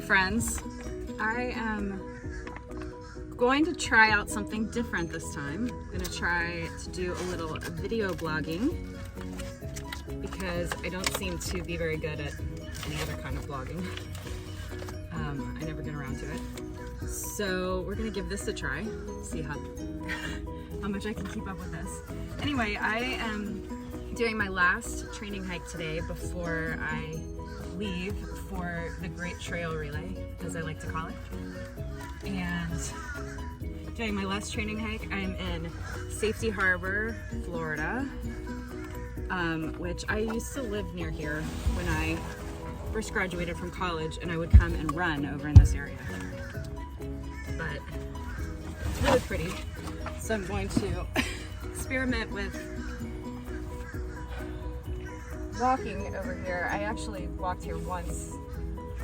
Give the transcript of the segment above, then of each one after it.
friends. I am going to try out something different this time. I'm going to try to do a little video blogging because I don't seem to be very good at any other kind of blogging. I never get around to it. So we're going to give this a try, see how much I can keep up with this. Anyway, I am doing my last training hike today before I leave for the Great Trail Relay, as I like to call it. And doing my last training hike, I'm in Safety Harbor, Florida, which I used to live near here when I first graduated from college, and I would come and run over in this area. But it's really pretty, so I'm going to experiment with walking over here. I actually walked here once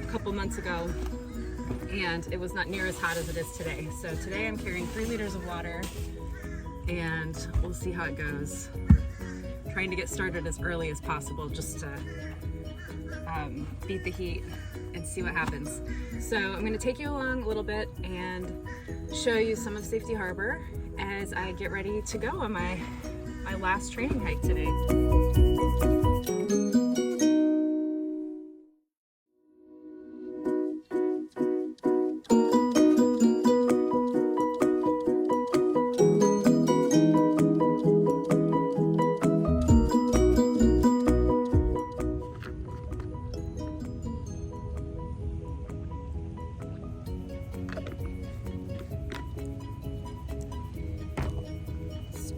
a couple months ago, and it was not near as hot as it is today. So today I'm carrying 3 liters of water, and we'll see how it goes. Trying to get started as early as possible just to beat the heat and see what happens. So I'm going to take you along a little bit and show you some of Safety Harbor as I get ready to go on my last training hike today.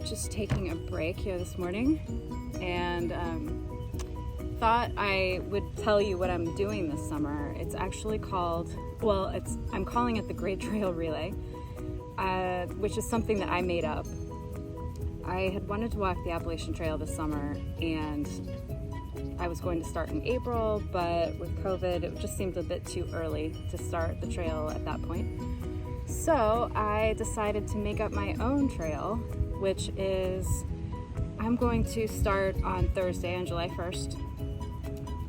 Just taking a break here this morning, and thought I would tell you what I'm doing this summer. It's actually called, I'm calling it the Great Trail Relay, which is something that I made up. I had wanted to walk the Appalachian Trail this summer, and I was going to start in April, but with COVID, it just seemed a bit too early to start the trail at that point. So I decided to make up my own trail, which is, I'm going to start on Thursday, on July 1st.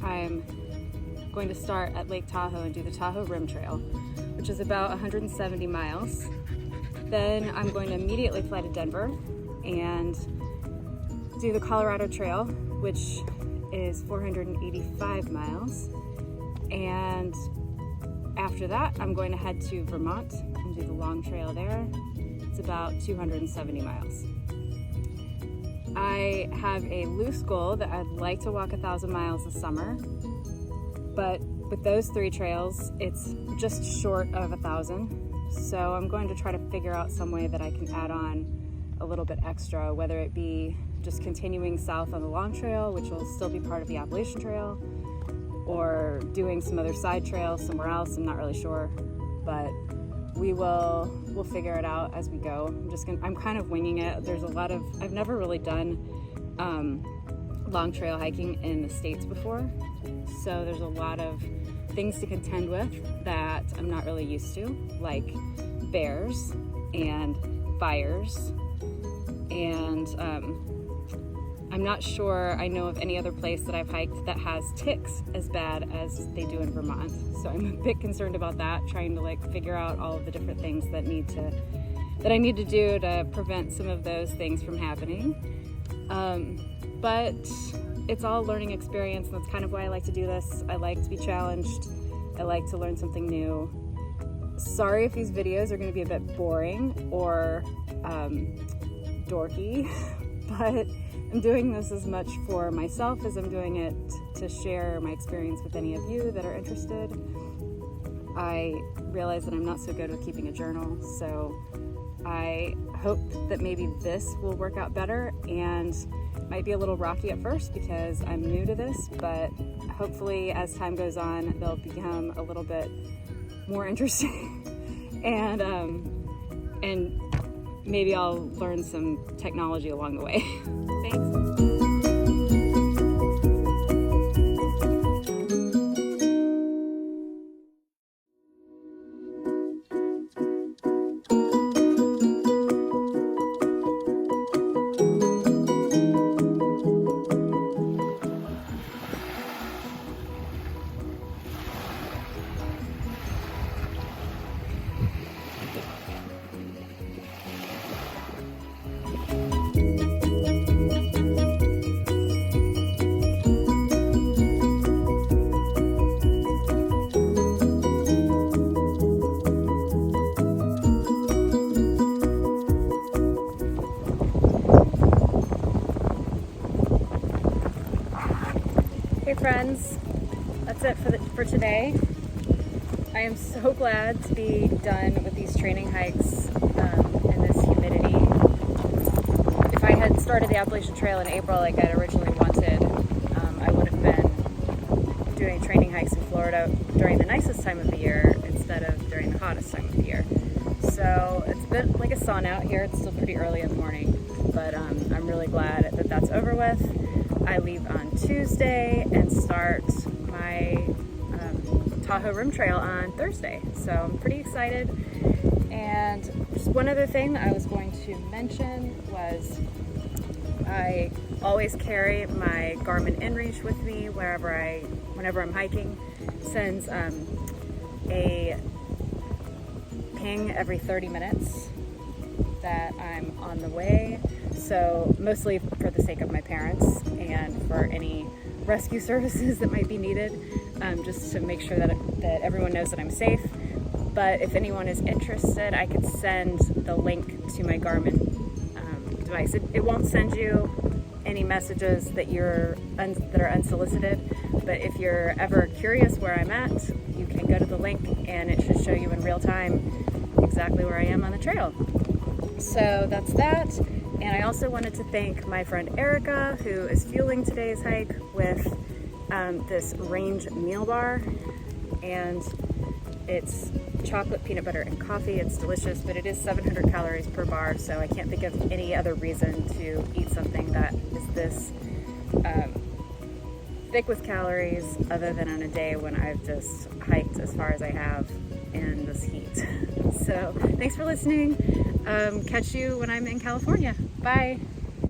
I'm going to start at Lake Tahoe and do the Tahoe Rim Trail, which is about 170 miles. Then I'm going to immediately fly to Denver and do the Colorado Trail, which is 485 miles. And after that, I'm going to head to Vermont and do the long trail there. It's about 270 miles. I have a loose goal that I'd like to walk 1,000 miles this summer, but with those 3 trails, it's just short of 1,000. So I'm going to try to figure out some way that I can add on a little bit extra, whether it be just continuing south on the long trail, which will still be part of the Appalachian Trail, or doing some other side trails somewhere else. I'm not really sure, but we'll figure it out as we go. I'm kind of winging it. I've never really done long trail hiking in the States before, so there's a lot of things to contend with that I'm not really used to, like bears and fires, and I'm not sure I know of any other place that I've hiked that has ticks as bad as they do in Vermont. So I'm a bit concerned about that, trying to figure out all of the different things that I need to do to prevent some of those things from happening. But it's all a learning experience, and that's kind of why I like to do this. I like to be challenged. I like to learn something new. Sorry if these videos are going to be a bit boring or dorky, but I'm doing this as much for myself as I'm doing it to share my experience with any of you that are interested. I realize that I'm not so good with keeping a journal, so I hope that maybe this will work out better, and it might be a little rocky at first because I'm new to this, but hopefully as time goes on, they'll become a little bit more interesting and maybe I'll learn some technology along the way. Thanks. right, friends, that's it for today. I am so glad to be done with these training hikes in this humidity. If I had started the Appalachian Trail in April like I'd originally wanted, I would have been doing training hikes in Florida during the nicest time of the year instead of during the hottest time of the year. So it's a bit like a sun out here. It's still pretty early in the morning, but I'm really glad that that's over with. I leave on Tuesday and start my Tahoe Rim Trail on Thursday, so I'm pretty excited. And just one other thing that I was going to mention was I always carry my Garmin InReach with me whenever I'm hiking. It sends a ping every 30 minutes that I'm on the way. So mostly for the sake of my parents and for any rescue services that might be needed, just to make sure that everyone knows that I'm safe. But if anyone is interested, I could send the link to my Garmin device. It won't send you any messages that are unsolicited, but if you're ever curious where I'm at, you can go to the link and it should show you in real time exactly where I am on the trail. So that's that. And I also wanted to thank my friend Erica, who is fueling today's hike with this Range meal bar. And it's chocolate, peanut butter, and coffee. It's delicious, but it is 700 calories per bar, so I can't think of any other reason to eat something that is this thick with calories other than on a day when I've just hiked as far as I have in this heat. So thanks for listening. Catch you when I'm in California. Bye.